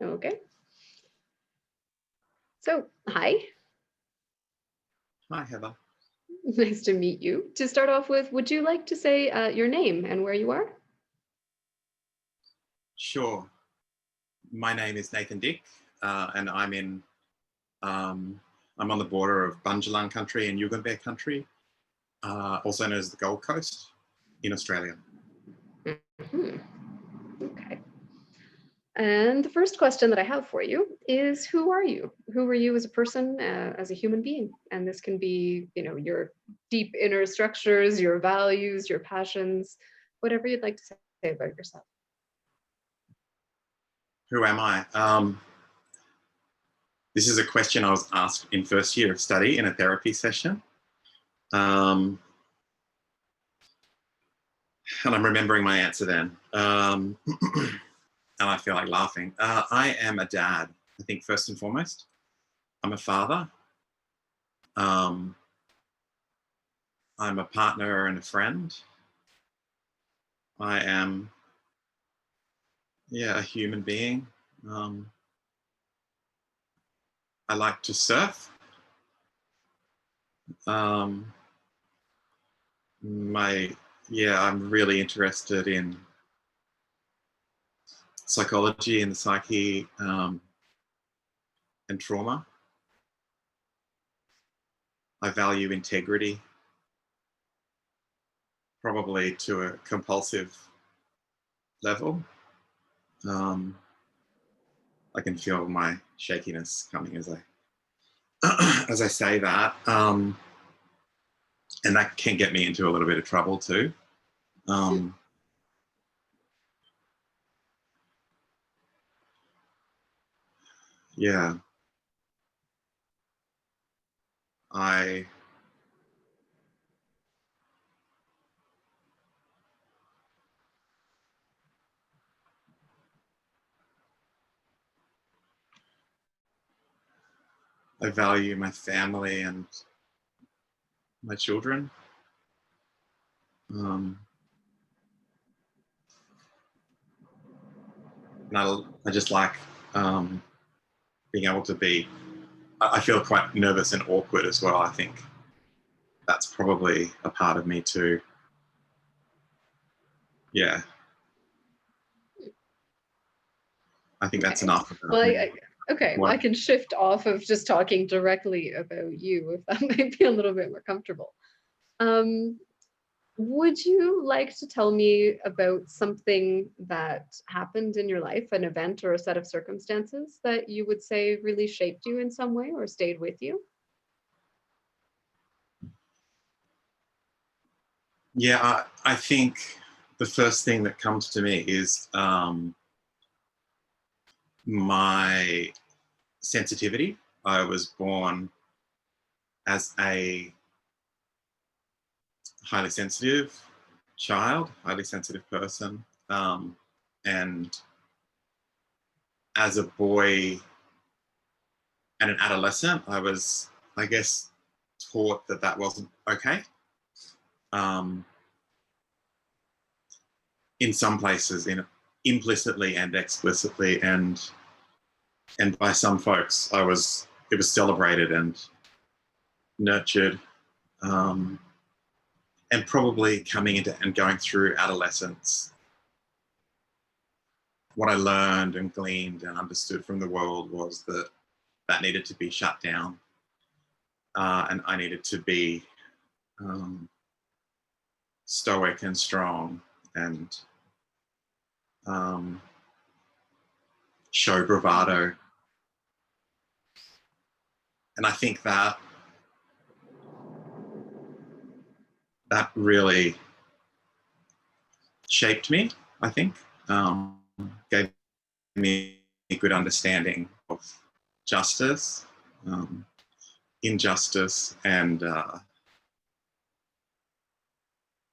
Okay. So, hi, Hi, Heather. nice to meet you. To start off with, would you like to say your name and where you are? Sure. My name is Nathan Dick, and um, I'm on the border of Bundjalung country and Yugambeh country, also known as the Gold Coast in Australia. Mhm. Okay. And the first question that I have for you is, who are you? Who are you as a person, as a human being? And this can be, your deep inner structures, your values, your passions, whatever you'd like to say about yourself. Who am I? This is a question I was asked in first year of study in a therapy session. And I'm remembering my answer then. And I feel like laughing. I am a dad, I think, first and foremost. I'm a father. Um, I'm a partner and a friend. I am, a human being. I like to surf. Um, I'm really interested in psychology and the psyche and trauma. I value integrity, probably to a compulsive level. I can feel my shakiness coming as I as I say that, and that can get me into a little bit of trouble too. Yeah, I I value my family and my children. Um, and I just like being able to be. I feel quite nervous and awkward as well. I think that's probably a part of me too. Yeah, I think that's Okay. enough Well, about me. okay, well, What? I can shift off of just talking directly about you if that might be a little bit more comfortable. Um, would you like to tell me about something that happened in your life, an event or a set of circumstances that you would say really shaped you in some way or stayed with you? Yeah, I think the first thing that comes to me is my sensitivity. I was born as a highly sensitive child, highly sensitive person. And as a boy and an adolescent, I was, I guess, taught that that wasn't okay. Um, in some places, implicitly and explicitly, and by some folks, it was celebrated and nurtured. Um, and probably coming into and going through adolescence, what I learned and gleaned and understood from the world was that that needed to be shut down, and I needed to be um, stoic and strong and um, show bravado. And I think that that really shaped me. I think gave me a good understanding of justice, um, injustice, and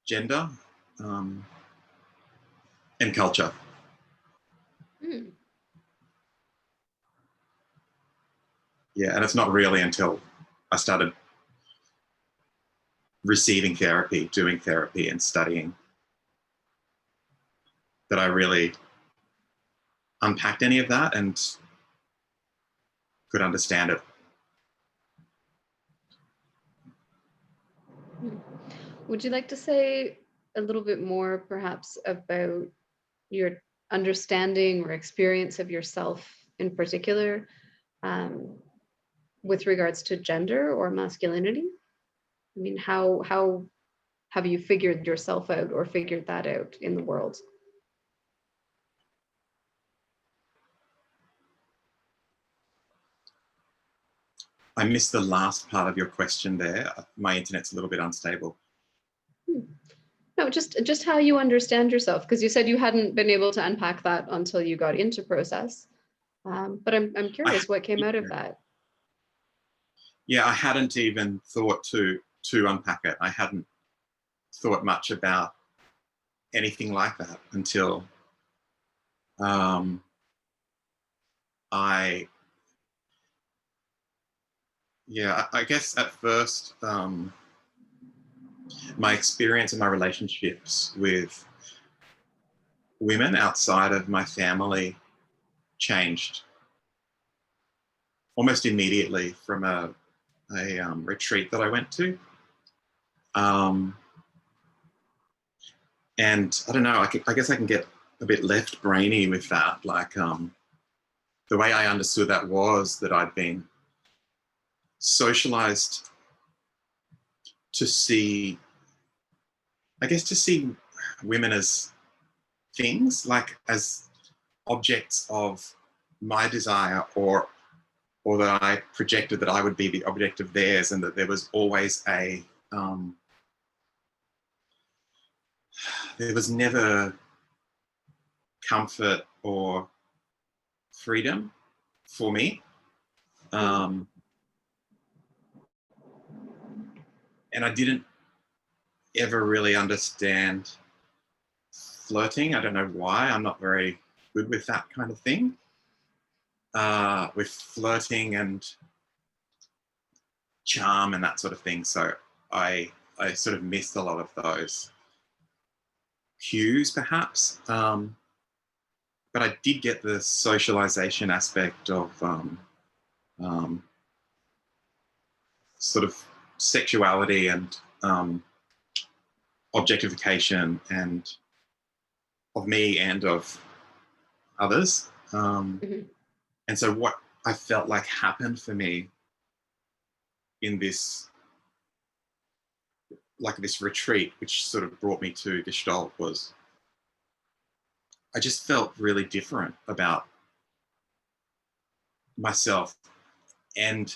gender, um, and culture. Hmm. Yeah, and it's not really until I started receiving therapy, doing therapy, and studying that I really unpacked any of that and could understand it. Would you like to say a little bit more perhaps about your understanding or experience of yourself in particular, with regards to gender or masculinity? I mean, how have you figured yourself out or figured that out in the world? I missed the last part of your question there. My internet's a little bit unstable. No, just how you understand yourself, because you said you hadn't been able to unpack that until you got into process. But I'm curious what came out of that. Yeah, I hadn't even thought to unpack it. I hadn't thought much about anything like that until I guess at first my experience and my relationships with women outside of my family changed almost immediately from a retreat that I went to. And I don't know, I guess I can get a bit left brainy with that. Like the way I understood that was that I'd been socialized to see, I guess, to see women as things, like as objects of my desire, or that I projected that I would be the object of theirs, and that there was always there was never comfort or freedom for me. And I didn't ever really understand flirting. I don't know why. I'm not very good with that kind of thing. With flirting and charm and that sort of thing. So I sort of missed a lot of those cues, perhaps. But I did get the socialization aspect of sort of sexuality and objectification and of me and of others. And so what I felt like happened for me in this, like this retreat, which sort of brought me to Gestalt, was I just felt really different about myself and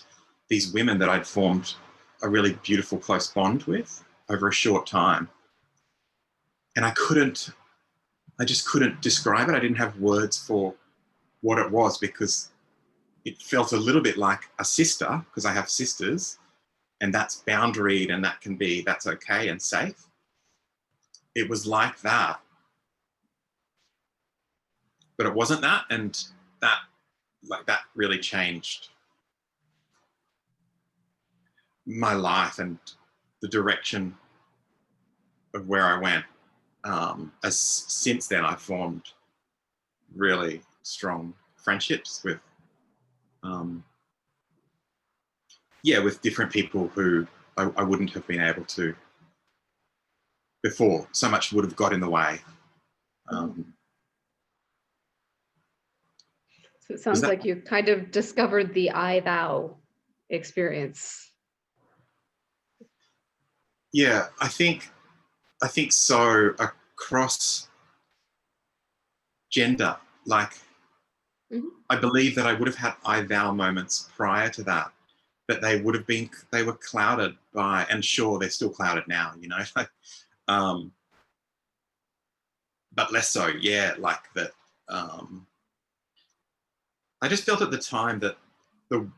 these women that I'd formed a really beautiful, close bond with over a short time. And I just couldn't describe it. I didn't have words for what it was, because it felt a little bit like a sister, because I have sisters, and that's boundaried, and that's okay and safe. It was like that, but it wasn't that, and that really changed my life and the direction of where I went. As since then, I've formed really strong friendships with with different people who I wouldn't have been able to before. So much would have got in the way. So it sounds like you kind of discovered the I thou experience. Yeah, I think so, across gender. Like, I believe that I would have had I thou moments prior to that, but they were clouded by, and sure, they're still clouded now, you know, but less so. Yeah, like that. I just felt at the time that the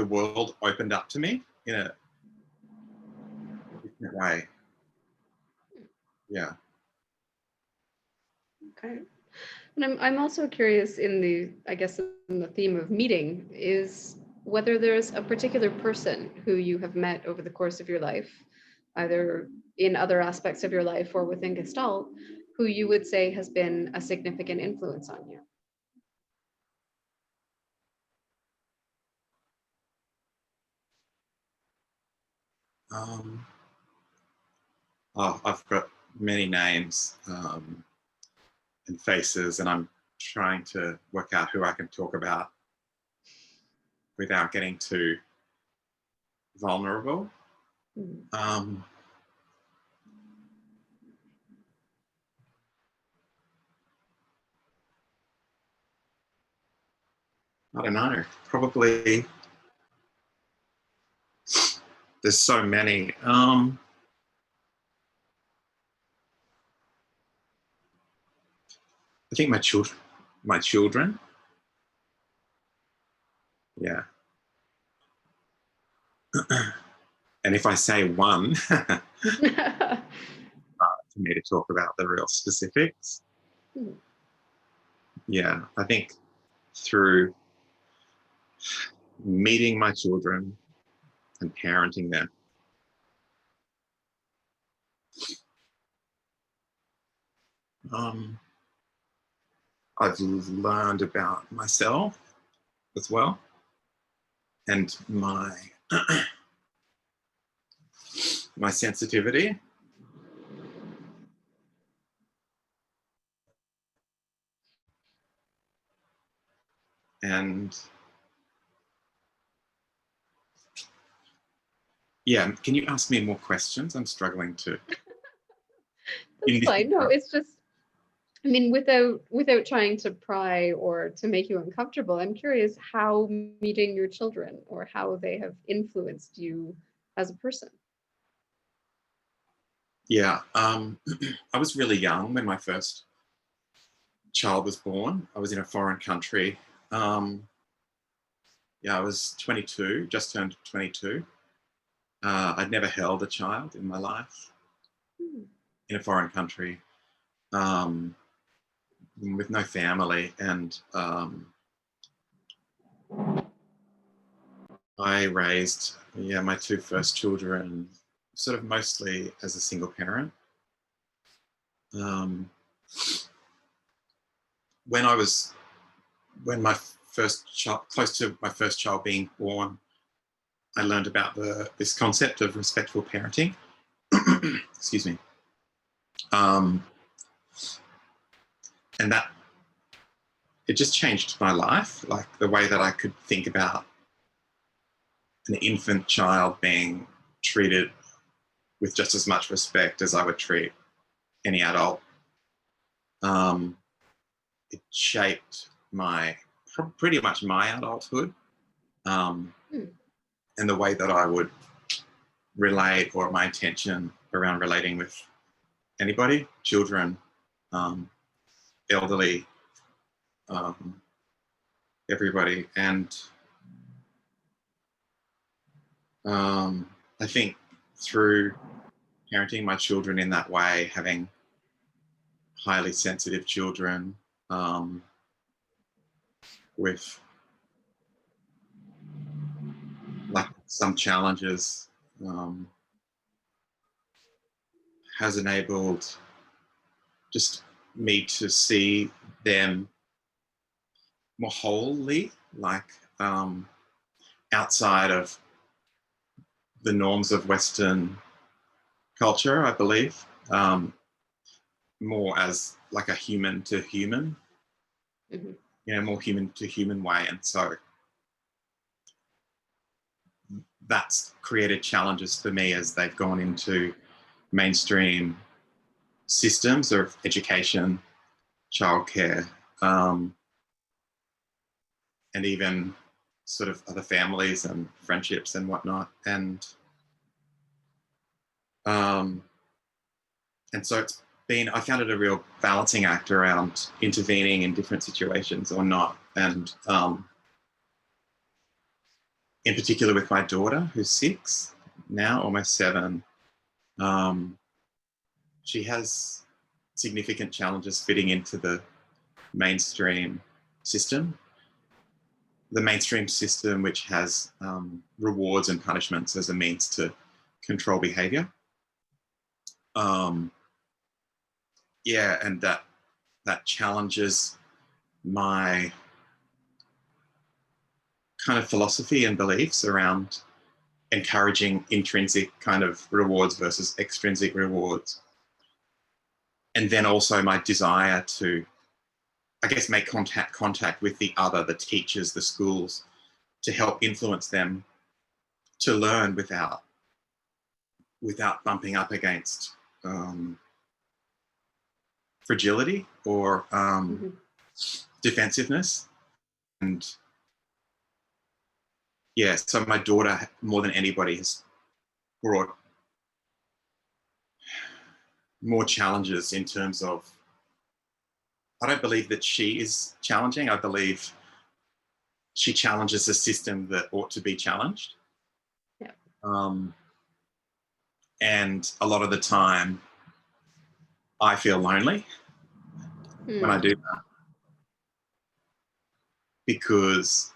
world opened up to me in a different way. Yeah. Okay. And I'm also curious in the theme of meeting, is whether there's a particular person who you have met over the course of your life, either in other aspects of your life or within Gestalt, who you would say has been a significant influence on you. Um, oh, I've got many names and faces, and I'm trying to work out who I can talk about without getting too vulnerable. Mm. Um, I don't know. Probably there's so many. I think my children. My children. Yeah. And if I say one, for me to talk about the real specifics. Mm. Yeah, I think through meeting my children and parenting them, I've learned about myself as well and my sensitivity. And yeah, can you ask me more questions? I'm struggling to. That's fine. No, it's just, I mean, without trying to pry or to make you uncomfortable, I'm curious how meeting your children or how they have influenced you as a person. Yeah, I was really young when my first child was born. I was in a foreign country. Yeah, I was 22, just turned 22. I'd never held a child in my life Hmm. in a foreign country with no family. And I raised, yeah, my two first children sort of mostly as a single parent. Um, when I was, when my first child, close to my first child being born, I learned about this concept of respectful parenting. Excuse me. Um, and that it just changed my life, like the way that I could think about an infant child being treated with just as much respect as I would treat any adult. It shaped my pretty much my adulthood, Hmm. and the way that I would relate, or my intention around relating with anybody, children, um, elderly, um, everybody. And I think through parenting my children in that way, having highly sensitive children with like some challenges, has enabled just me to see them more wholly, like outside of the norms of Western culture, I believe, more as like a human to human, Hmm. more human to human way. And so that's created challenges for me as they've gone into mainstream systems of education, childcare, and even sort of other families and friendships and whatnot. Um, and so it's been, I found it a real balancing act around intervening in different situations or not. And in particular with my daughter, who's 6 now, almost 7, um, she has significant challenges fitting into the mainstream system. The mainstream system, which has rewards and punishments as a means to control behavior. Yeah, and that challenges my kind of philosophy and beliefs around encouraging intrinsic kind of rewards versus extrinsic rewards. And then also my desire to, I guess, make contact with the other, the teachers, the schools, to help influence them to learn without bumping up against fragility or defensiveness. And yeah, so my daughter, more than anybody, has brought more challenges in terms of, I don't believe that she is challenging. I believe she challenges a system that ought to be challenged. Yeah. And a lot of the time, I feel lonely when I do that, because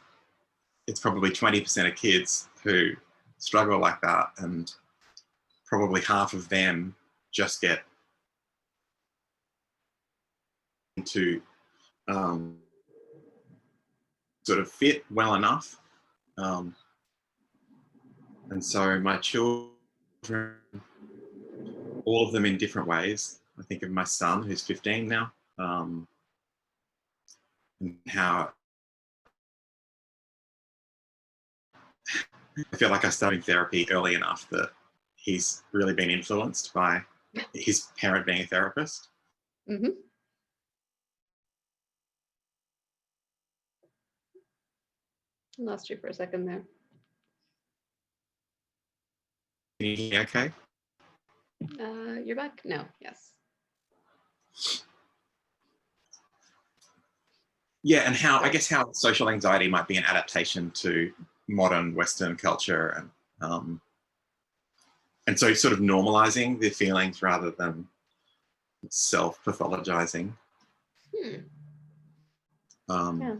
it's probably 20% of kids who struggle like that, and probably half of them just get into sort of fit well enough. And so my children, all of them in different ways. I think of my son, who's 15 now, and how I feel like I started therapy early enough that he's really been influenced by his parent being a therapist. Mm-hmm. Lost you for a second there. Can you hear me okay? You're back? No, yes. Yeah, and how, I guess, how social anxiety might be an adaptation to modern Western culture, and so sort of normalizing the feelings rather than self-pathologizing. Yeah,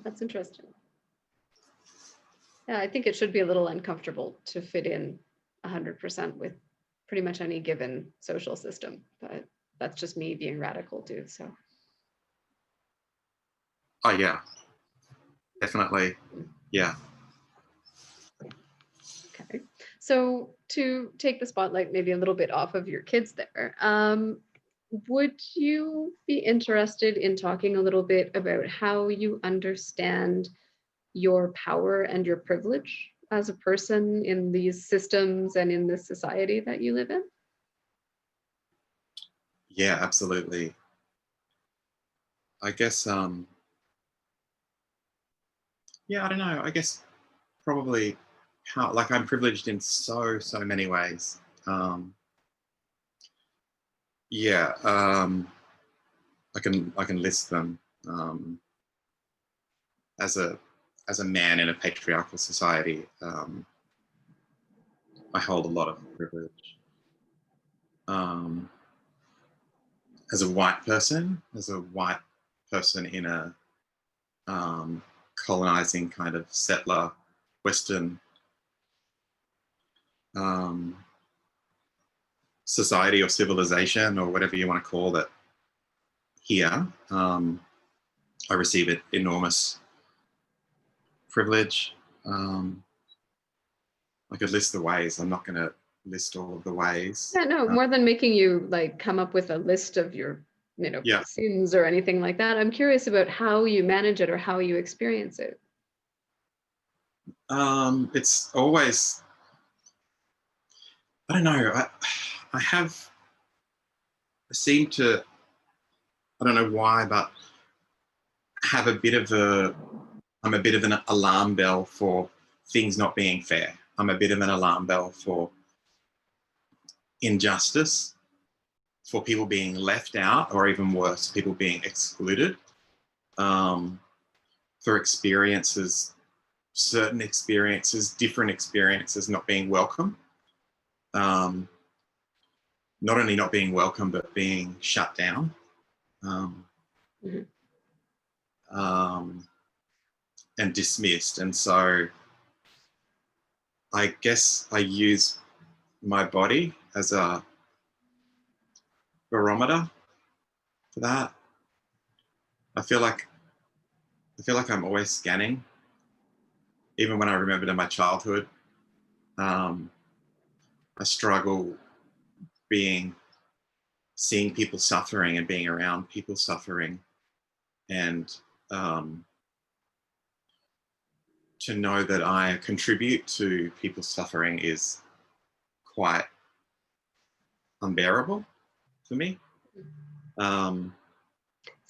that's interesting. Yeah, I think it should be a little uncomfortable to fit in 100% with pretty much any given social system, but that's just me being radical too. So. Oh yeah, definitely. Yeah. Okay. So to take the spotlight maybe a little bit off of your kids there, would you be interested in talking a little bit about how you understand your power and your privilege as a person in these systems and in this society that you live in? Yeah, absolutely. I guess, yeah, I don't know. I guess probably how, like, I'm privileged in so many ways. Yeah, I can list them. As a man in a patriarchal society, I hold a lot of privilege. As a white person in a colonizing kind of settler Western society or civilization or whatever you want to call it here, I receive it enormous privilege. I could list the ways. I'm not going to list all of the ways. Yeah, no, more than making you like come up with a list of your, Yeah. sins or anything like that. I'm curious about how you manage it or how you experience it. It's always, I don't know. I seem to, I don't know why, but have I'm a bit of an alarm bell for things not being fair. I'm a bit of an alarm bell for injustice, for people being left out, or even worse, people being excluded, for experiences, certain experiences, different experiences not being welcome. Not only not being welcome, but being shut down. And dismissed. And so I guess I use my body as a barometer for that. I feel like I'm always scanning, even when I remembered in my childhood. I struggle seeing people suffering and being around people suffering, and to know that I contribute to people's suffering is quite unbearable for me. So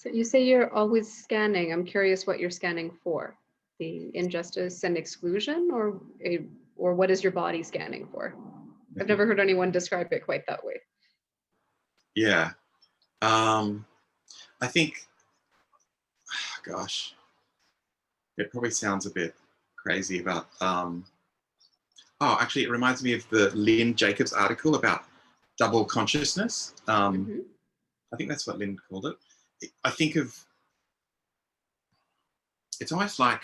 you say you're always scanning. I'm curious what you're scanning for. The injustice and exclusion, or what is your body scanning for? I've never heard anyone describe it quite that way. Yeah. I think, gosh, it probably sounds a bit crazy, but actually, it reminds me of the Lynn Jacobs article about double consciousness. I think that's what Lynn called it. I think it's almost like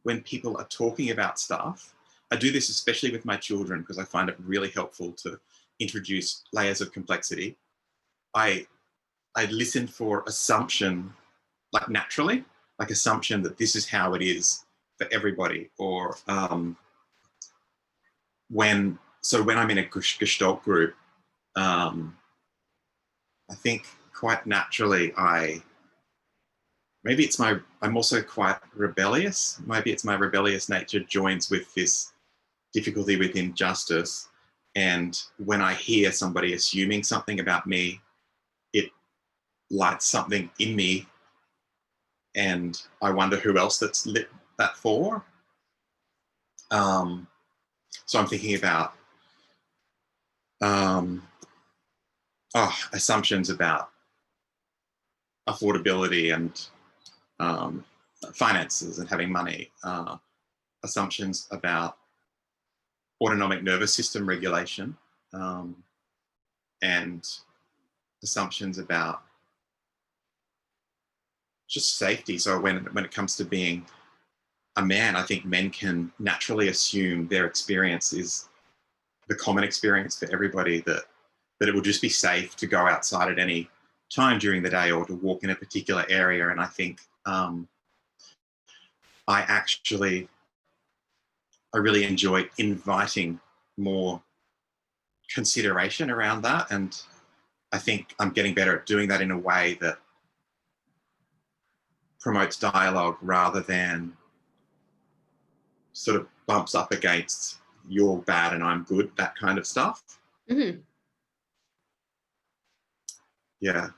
when people are talking about stuff. I do this especially with my children because I find it really helpful to introduce layers of complexity. I listen for assumption, like naturally, like assumption that this is how it is for everybody, or when I'm in a Gestalt group, I think quite naturally I'm also quite rebellious. Maybe it's my rebellious nature joins with this difficulty with injustice. And when I hear somebody assuming something about me, it lights something in me. And I wonder who else that's lit that for. So I'm thinking about assumptions about affordability and finances and having money, assumptions about autonomic nervous system regulation, and assumptions about just safety. So when it comes to being a man, I think men can naturally assume their experience is the common experience for everybody, that it will just be safe to go outside at any time during the day or to walk in a particular area. And I think I really enjoy inviting more consideration around that. And I think I'm getting better at doing that in a way that promotes dialogue rather than sort of bumps up against you're bad and I'm good, that kind of stuff. Mm-hmm. Yeah.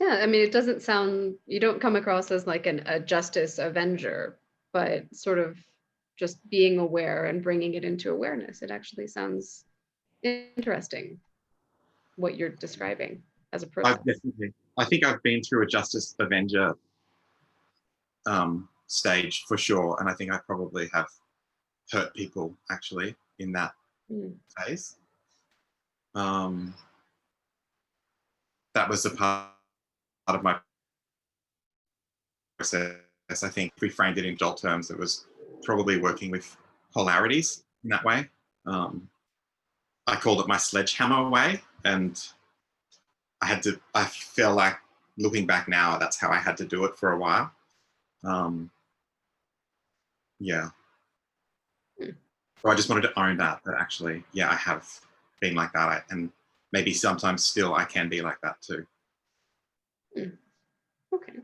Yeah, I mean, it doesn't sound, you don't come across as like a justice avenger, but sort of just being aware and bringing it into awareness. It actually sounds interesting what you're describing as a process. I think I've been through a justice avenger stage for sure. And I think I probably have hurt people actually in that phase. That was a part of my process. I think if we framed it in Jolt terms, it was probably working with polarities in that way. I called it my sledgehammer way, and I feel like looking back now, that's how I had to do it for a while. Yeah. So I just wanted to own that actually, yeah, I have been like that. And maybe sometimes still I can be like that too. Okay.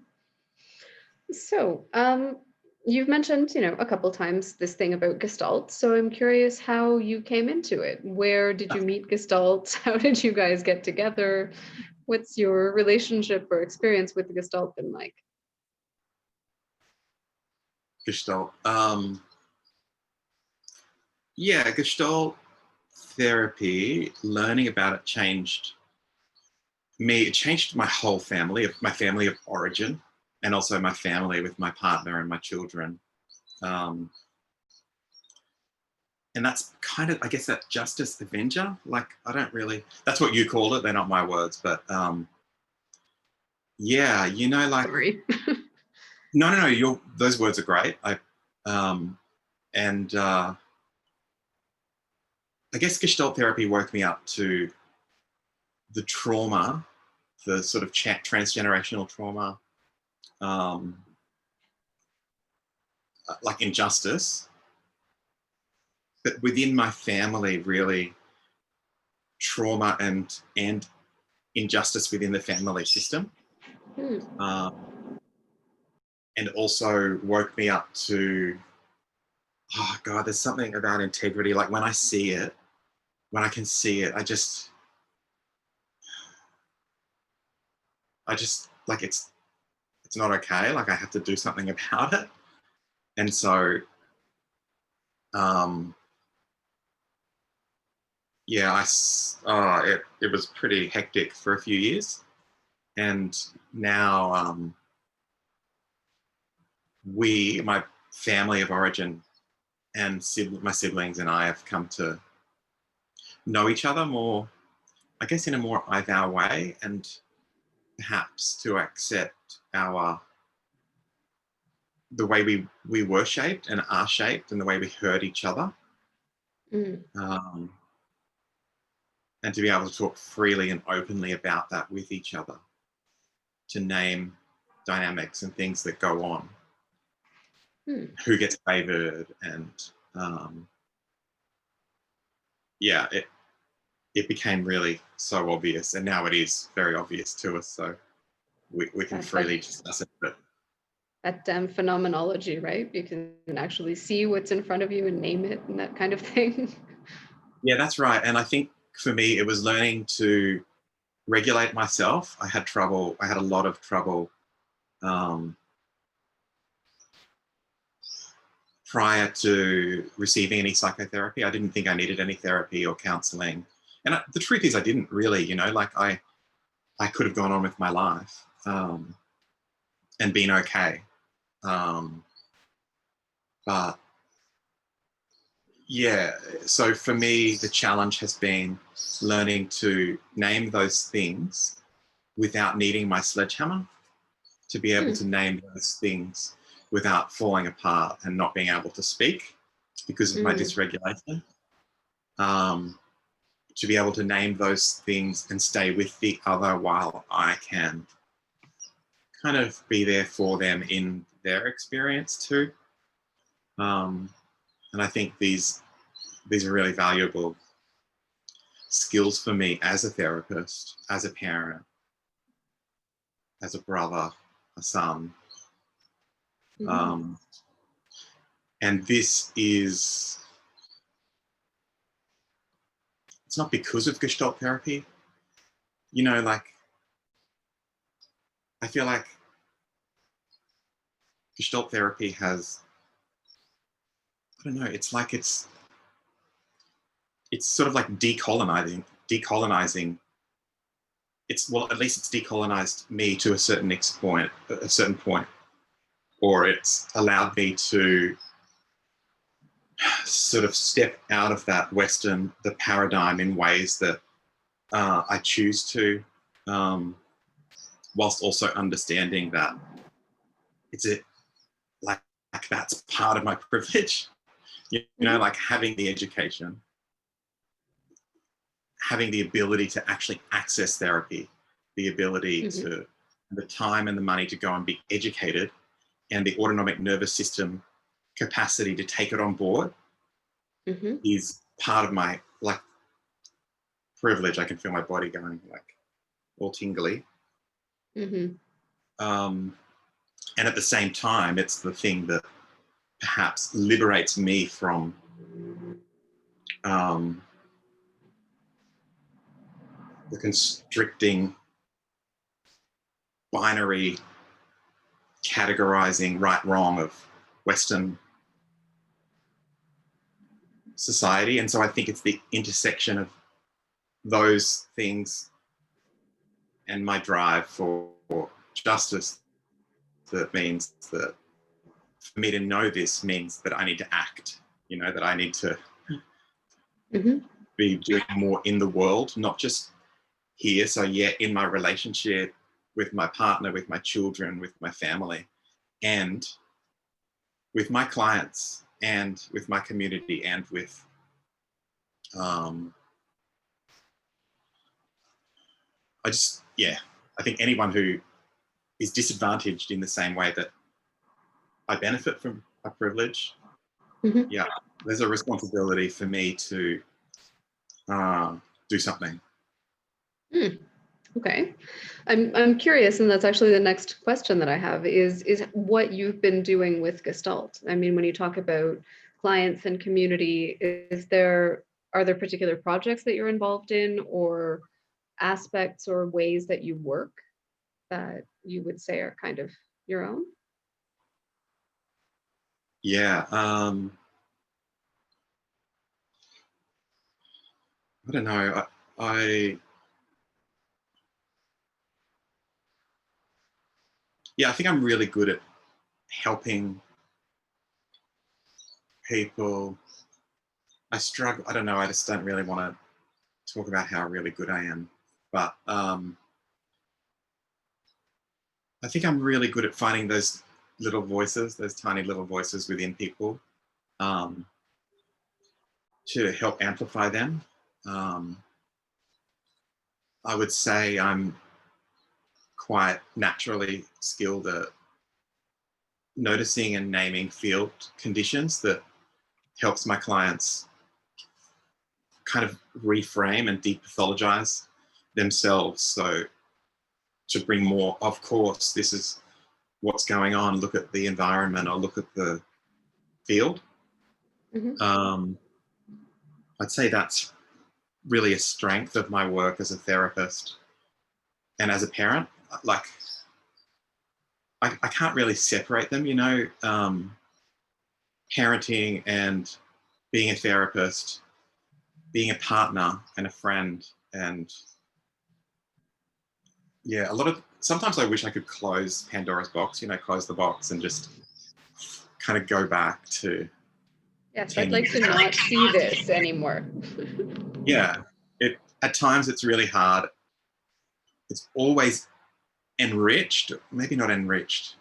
So, you've mentioned, a couple times this thing about Gestalt. So I'm curious how you came into it. Where did you meet Gestalt? How did you guys get together? What's your relationship or experience with the Gestalt been like? Gestalt. Yeah, Gestalt therapy, learning about it changed me. It changed my whole family, my family of origin, and also my family with my partner and my children. And that's kind of, I guess, that justice avenger. Like, that's what you called it. They're not my words, but yeah, like. Sorry. No, those words are great. I guess Gestalt therapy woke me up to the trauma, the sort of transgenerational trauma, like injustice, but within my family, really trauma and injustice within the family system. Um, and also woke me up to, oh God, there's something about integrity. Like when I see it, when I can see it, I just like it's not okay. Like I have to do something about it. And so, um, yeah, it was pretty hectic for a few years. And now my family of origin and my siblings and I have come to know each other more, I guess, in a more I thou way, and perhaps to accept the way we were shaped and are shaped and the way we hurt each other. Um, and to be able to talk freely and openly about that with each other, to name dynamics and things that go on, who gets favored, and yeah, it became really so obvious, and now it is very obvious to us, so we can freely discuss it. But that phenomenology, right? You can actually see what's in front of you and name it and that kind of thing. yeah, that's right. And I think for me, it was learning to regulate myself. I had a lot of trouble prior to receiving any psychotherapy. I didn't think I needed any therapy or counseling. And the truth is I didn't really, like I could have gone on with my life and been okay. But yeah, so for me, the challenge has been learning to name those things without needing my sledgehammer, to be able to name those things without falling apart and not being able to speak because of my dysregulation. To be able to name those things and stay with the other while I can kind of be there for them in their experience too. And I think these are really valuable skills for me as a therapist, as a parent, as a brother, a son. And this is, it's not because of Gestalt therapy. Like, I feel like Gestalt therapy has, I don't know, it's like it's sort of like decolonizing. Well, at least it's decolonized me to a certain point, or it's allowed me to sort of step out of that the paradigm in ways that I choose to, whilst also understanding that like that's part of my privilege, like having the education, having the ability to actually access therapy, the ability to, the time and the money to go and be educated, and the autonomic nervous system capacity to take it on board is part of my privilege. I can feel my body going all tingly. And at the same time, it's the thing that perhaps liberates me from the constricting binary categorizing right wrong of Western society. And so I think it's the intersection of those things and my drive for justice that means that for me to know this means that I need to act, that I need to be doing more in the world, not just here. So yeah, in my relationship with my partner, with my children, with my family, and with my clients, and with my community, and with I think anyone who is disadvantaged in the same way that I benefit from a privilege, yeah, there's a responsibility for me to do something. Hmm. Okay. I'm curious, and that's actually the next question that I have is what you've been doing with Gestalt. I mean, when you talk about clients and community, are there particular projects that you're involved in, or aspects or ways that you work that you would say are kind of your own? Yeah. I don't know. I yeah, I think I'm really good at helping people. I struggle. I don't know. I just don't really want to talk about how really good I am, but I think I'm really good at finding those little voices, those tiny little voices within people, um, to help amplify them. Um, I would say I'm quite naturally skilled at noticing and naming field conditions that helps my clients kind of reframe and depathologize themselves. So to bring more, of course, this is what's going on. Look at the environment or look at the field. Hmm. Um, I'd say that's really a strength of my work as a therapist and as a parent. Like, I can't really separate them, parenting and being a therapist, being a partner and a friend. And yeah, sometimes I wish I could close Pandora's box, close the box and just kind of go back to Yes, I'd 10 like years to ago. not see this anymore. Yeah, at times it's really hard. It's always enriched, maybe not enriched.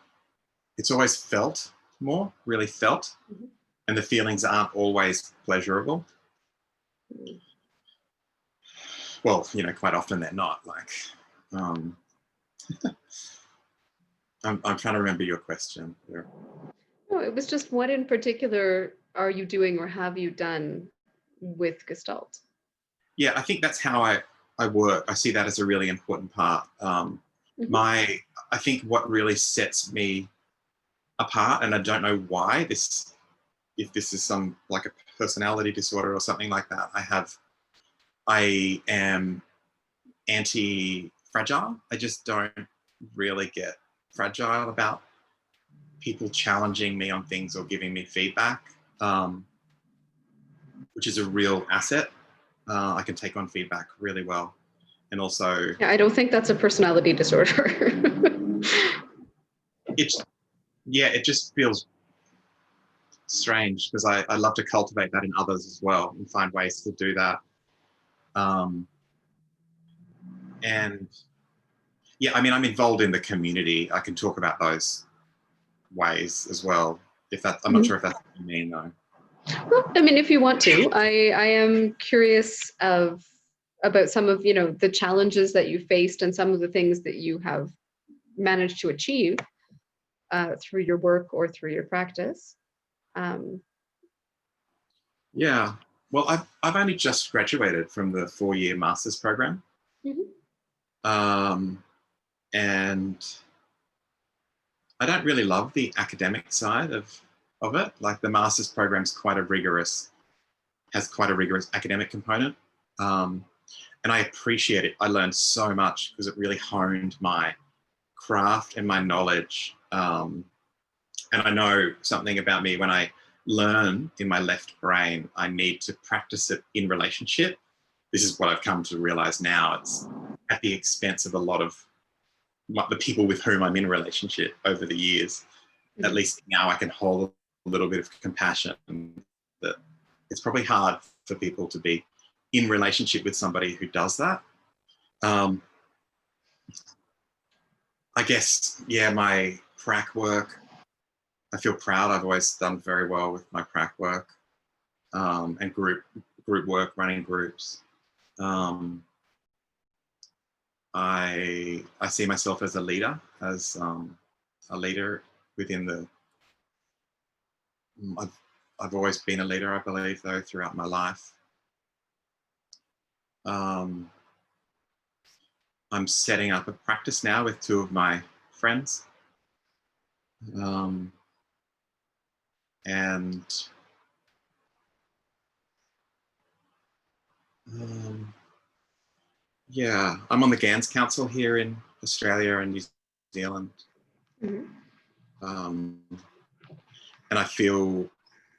It's always felt more, really felt, Mhm. and the feelings aren't always pleasurable. Well, quite often they're not. Like, um, I'm trying to remember your question. No, it was just what in particular are you doing or have you done with Gestalt? Yeah, I think that's how I work. I see that as a really important part. Hmm. My, I think what really sets me apart, and I don't know why if this is some like a personality disorder or something like that. I am anti-fragile. I just don't really get fragile about people challenging me on things or giving me feedback, which is a real asset. I can take on feedback really well, and also Yeah, I don't think that's a personality disorder. it's yeah, it just feels strange because I love to cultivate that in others as well and find ways to do that. Um, and yeah, I mean, I'm involved in the community. I can talk about those ways as well. If that, I'm not Mhm. sure if that's what you mean though. Well, I mean, if you want to, I am curious about some of the challenges that you faced and some of the things that you have managed to achieve through your work or through your practice. Um, Yeah. Well, I've only just graduated from the 4-year master's program, mhm. um, and I don't really love the academic side of it. Like the master's program's has quite a rigorous academic component, um, and I appreciate it. I learned so much because it really honed my craft and my knowledge. And I know something about me when I learn in my left brain, I need to practice it in relationship. This is what I've come to realize now. It's at the expense of a lot of the people with whom I'm in relationship over the years. At Mhm. least now I can hold a little bit of compassion that it's probably hard for people to be in relationship with somebody who does that. Um, I guess, yeah, my prac work, I feel proud. I've always done very well with my prac work, and group work, running groups. Um, I see myself as a leader, as a leader within the. I've always been a leader, I believe, though, throughout my life. Um, I'm setting up a practice now with two of my friends. Um, and yeah, I'm on the GANS Council here in Australia and New Zealand. Mhm. And I feel,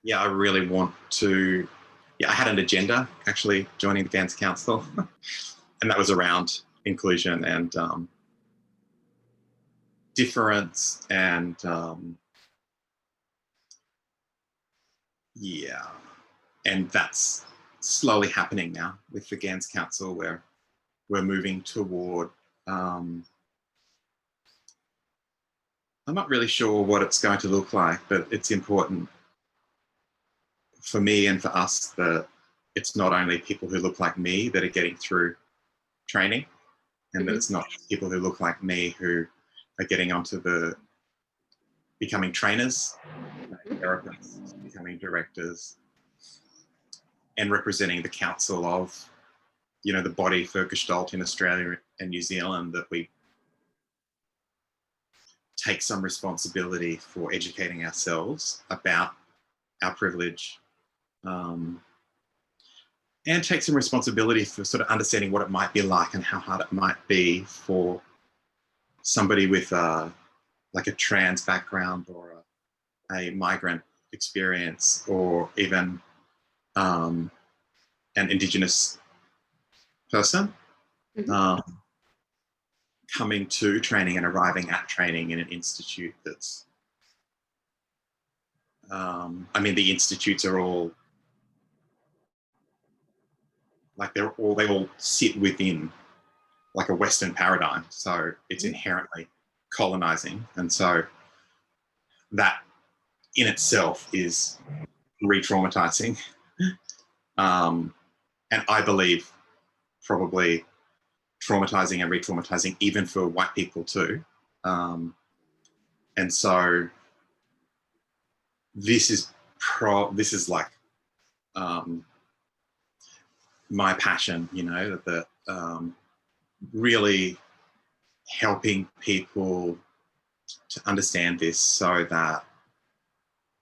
yeah, I really want to, I had an agenda actually joining the GANS Council, and that was around inclusion and difference and and that's slowly happening now with the GANS Council, where we're moving toward, I'm not really sure what it's going to look like, but it's important for me and for us that it's not only people who look like me that are getting through training, and that it's not people who look like me who are getting onto the becoming trainers, therapists, becoming directors, and representing the council of, the body for Gestalt in Australia and New Zealand, that we take some responsibility for educating ourselves about our privilege, and take some responsibility for sort of understanding what it might be like and how hard it might be for somebody with like a trans background or a migrant experience, or even an Indigenous person coming to training and arriving at training in an institute that's, the institutes are all like they all sit within like a Western paradigm, so it's inherently colonizing, and so that in itself is re-traumatizing, and I believe probably traumatizing and re-traumatizing even for white people too. And so this is like my passion, that really helping people to understand this so that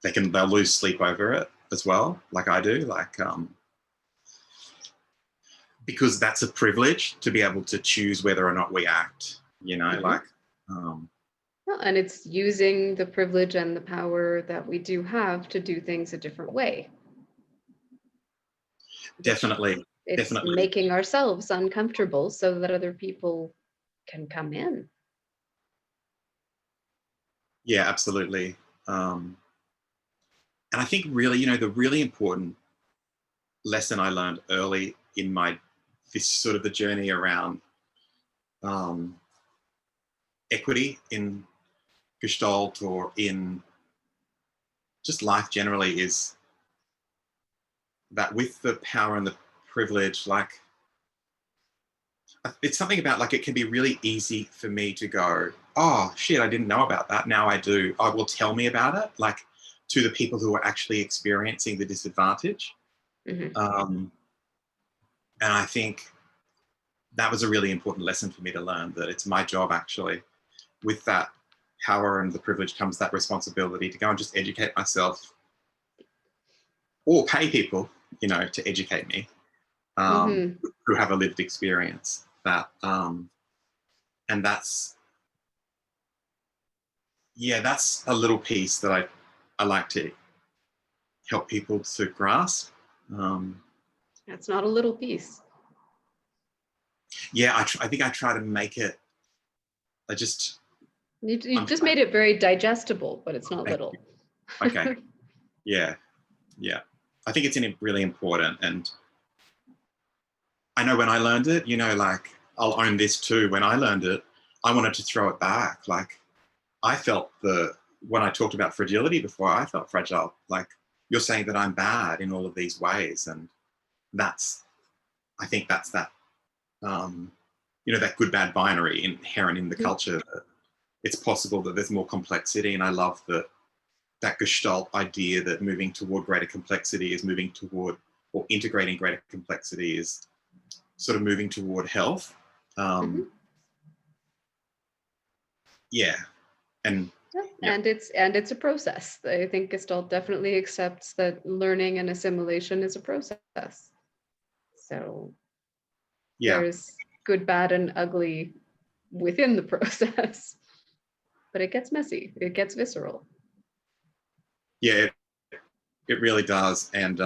they'll lose sleep over it as well, like I do, because that's a privilege to be able to choose whether or not we act, Well, and it's using the privilege and the power that we do have to do things a different way. Definitely. It's making ourselves uncomfortable so that other people can come in. Yeah, absolutely. And I think really, the really important lesson I learned early in this sort of the journey around equity in Gestalt or in just life generally is that with the power and the privilege, like it's something about like it can be really easy for me to go, oh shit, I didn't know about that. Now I do. I will tell me about it, like to the people who are actually experiencing the disadvantage. And I think that was a really important lesson for me to learn, that it's my job actually, with that power and the privilege comes that responsibility to go and just educate myself or pay people, to educate me who have a lived experience. And that's a little piece that I like to help people to grasp. That's not a little piece. Yeah, I think I try to make it. You just made it very digestible, but it's not little. Okay. Yeah. I think it's really important, and I know when I learned it, like I'll own this too. When I learned it, I wanted to throw it back. Like I felt when I talked about fragility before, I felt fragile. Like you're saying that I'm bad in all of these ways, and I think that's that, that good bad binary inherent in the culture. That it's possible that there's more complexity, and I love that Gestalt idea that moving toward greater complexity is moving toward, or integrating greater complexity is sort of moving toward health. Mhm. Yeah, and Yeah. yeah, And it's a process. I think Gestalt definitely accepts that learning and assimilation is a process. So yeah, there's good, bad, and ugly within the process, but it gets messy. It gets visceral. yeah. It really does, and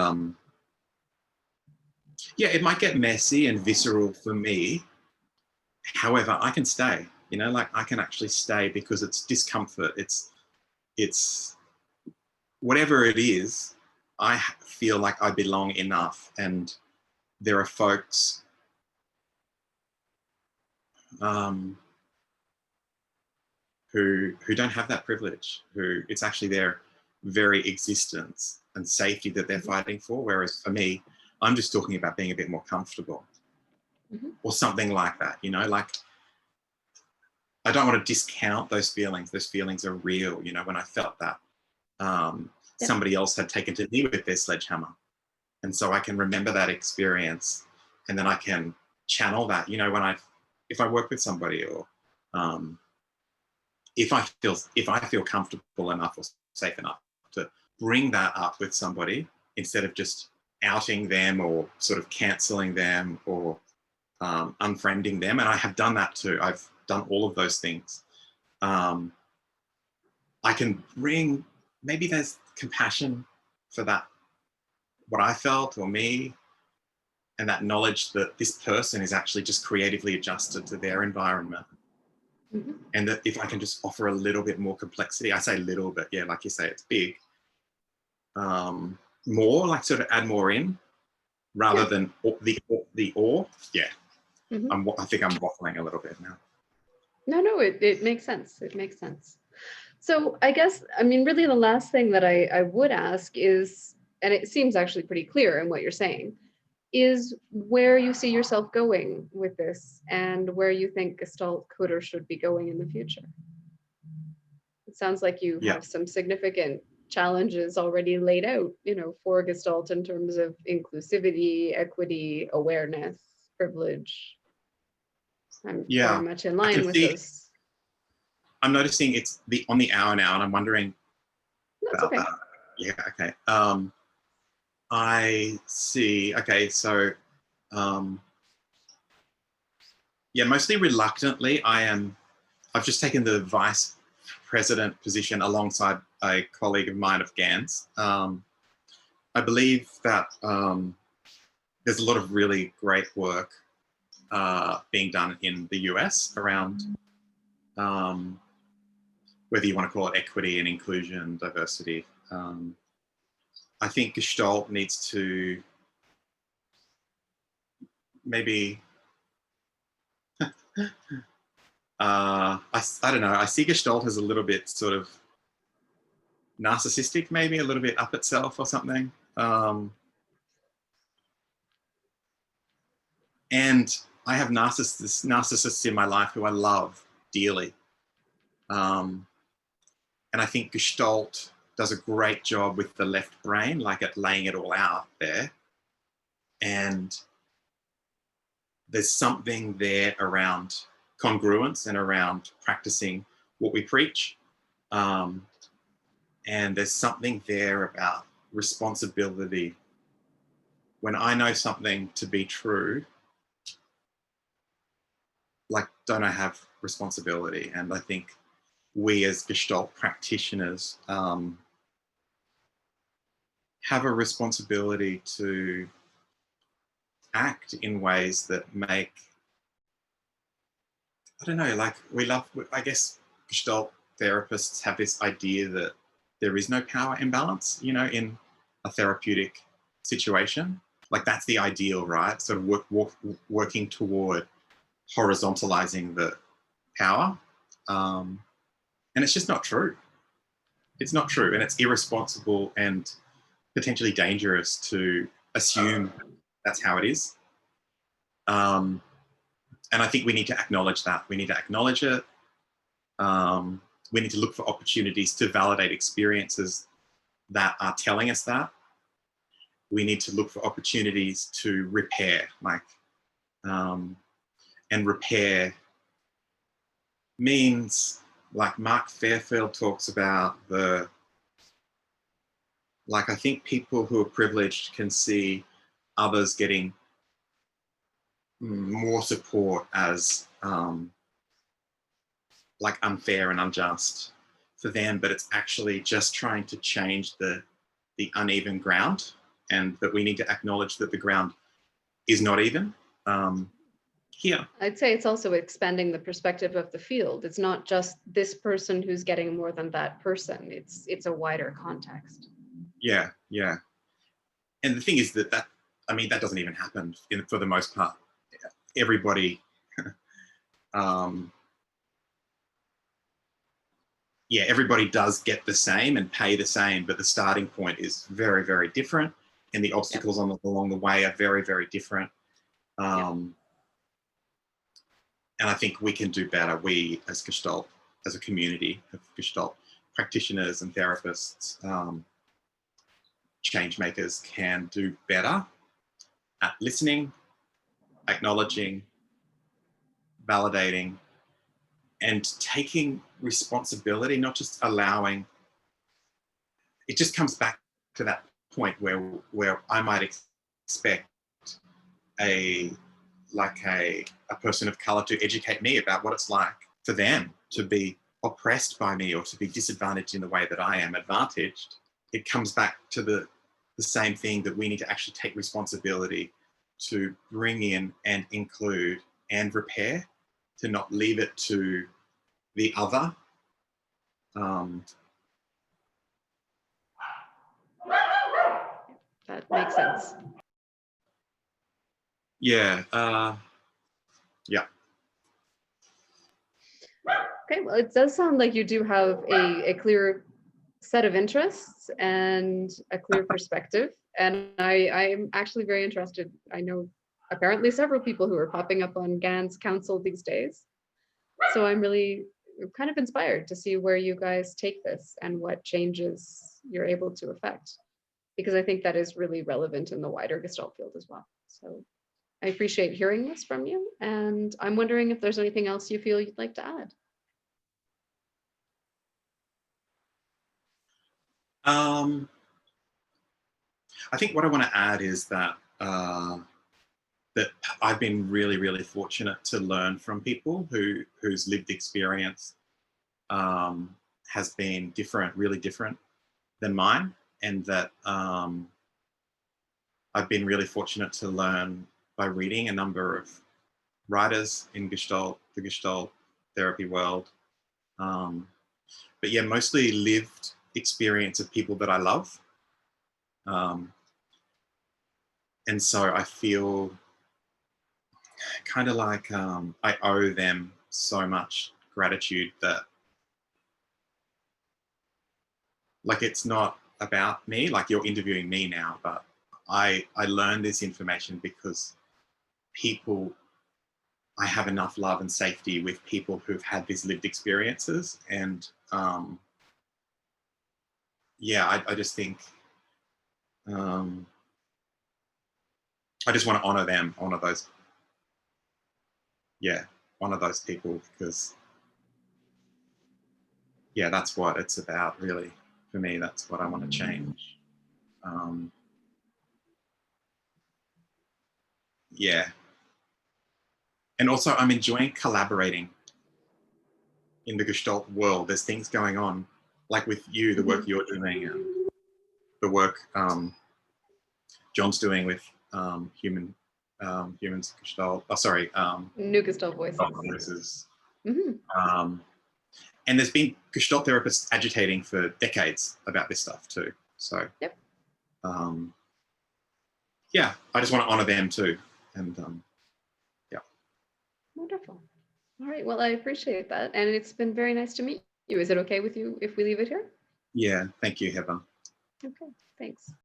yeah, it might get messy and visceral for me. However, I can stay. You know, like I can actually stay because it's discomfort. It's whatever it is. I feel like I belong enough, and there are folks um, who don't have that privilege. Who it's actually their very existence and safety that they're fighting for. Whereas for me, I'm just talking about being a bit more comfortable Mhm. or something like that. You know, like I don't want to discount those feelings. Those feelings are real. You know, when I felt that Yeah. somebody else had taken to me with their sledgehammer. And so I can remember that experience and then I can channel that, you know, if I work with somebody or um, if I feel comfortable enough or safe enough to bring that up with somebody instead of just outing them or sort of canceling them or unfriending them. And I have done that too. I've done all of those things. Um, I can bring, maybe there's compassion for that, what I felt or me, and that knowledge that this person is actually just creatively adjusted to their environment. Mhm. And that if I can just offer a little bit more complexity, I say little, but yeah, like you say, it's big, more like sort of add more in rather Yeah. than the or. Yeah, Mhm. I think I'm waffling a little bit now. No, it makes sense. It makes sense. So I guess, I mean, really the last thing that I would ask is, and it seems actually pretty clear in what you're saying, is where you see yourself going with this and where you think Gestalt could or should be going in the future. It sounds like you Yeah, have some significant challenges already laid out, for Gestalt in terms of inclusivity, equity, awareness, privilege. I'm very yeah. much in I can line with see. those. I'm noticing it's on the hour now, and I'm wondering That's about okay. that. Yeah. Okay. I see. Okay. So, um, yeah, mostly reluctantly, I've just taken the vice president position alongside a colleague of mine of Gans. I believe that there's a lot of really great work being done in the US around um, whether you want to call it equity and inclusion, diversity. I think Gestalt needs to maybe I don't know. I see Gestalt as a little bit sort of narcissistic, maybe a little bit up itself or something. And I have narcissists in my life who I love dearly. Um, and I think Gestalt does a great job with the left brain, like at laying it all out there. And there's something there around congruence and around practicing what we preach. Um, and there's something there about responsibility. When I know something to be true, like, don't I have responsibility? And I think we as Gestalt practitioners have a responsibility to act in ways that make, I don't know, like I guess Gestalt therapists have this idea that there is no power imbalance, you know, in a therapeutic situation. Like that's the ideal, right? Sort of working toward horizontalizing the power. And it's just not true. It's not true. And it's irresponsible and potentially dangerous to assume that's how it is. Um, and I think we need to acknowledge that. We need to acknowledge it. We need to look for opportunities to validate experiences that are telling us that. We need to look for opportunities to repair, like And repair means, like Mark Fairfield talks about, I think people who are privileged can see others getting more support as like unfair and unjust for them, but it's actually just trying to change the uneven ground, and that we need to acknowledge that the ground is not even here. I'd say it's also expanding the perspective of the field. It's not just this person who's getting more than that person. It's a wider context. Yeah, yeah. And the thing is that that doesn't even happen for the most part. Everybody, everybody does get the same and pay the same, but the starting point is very, very different, and the obstacles along the way are very, very different. And I think we can do better. We, as Gestalt, as a community of Gestalt practitioners and therapists, change makers, can do better at listening, acknowledging, validating, and taking responsibility, not just allowing. It just comes back to that point where I might expect a person of color to educate me about what it's like for them to be oppressed by me or to be disadvantaged in the way that I am advantaged. It comes back to the same thing, that we need to actually take responsibility to bring in and include and repair, to not leave it to the other. That makes sense. Yeah. Yeah. Okay, well, it does sound like you do have a clear set of interests and a clear perspective. And I'm actually very interested. I know apparently several people who are popping up on GAN's council these days. So I'm really kind of inspired to see where you guys take this and what changes you're able to affect, because I think that is really relevant in the wider Gestalt field as well. So I appreciate hearing this from you. And I'm wondering if there's anything else you feel you'd like to add. I think what I want to add is that that I've been really, really fortunate to learn from people whose lived experience has been different, really different than mine, and that I've been really fortunate to learn by reading a number of writers in Gestalt, the Gestalt therapy world. But yeah, mostly lived experience of people that I love. And so I feel kind of like I owe them so much gratitude, that like it's not about me, like you're interviewing me now, but I learned this information because I have enough love and safety with people who've had these lived experiences. And I just think I just want to honor them, honor those people, because that's what it's about, really. For me, that's what I want to change. And also I'm enjoying collaborating in the Gestalt world. There's things going on, like with you, the work you're doing, and the work John's doing with humans Gestalt. New Gestalt Voices. Voices. And there's been Gestalt therapists agitating for decades about this stuff too. So I just want to honor them too. And Wonderful. All right. Well, I appreciate that. And it's been very nice to meet you. Is it okay with you if we leave it here? Yeah. Thank you, Heather. Okay. Thanks.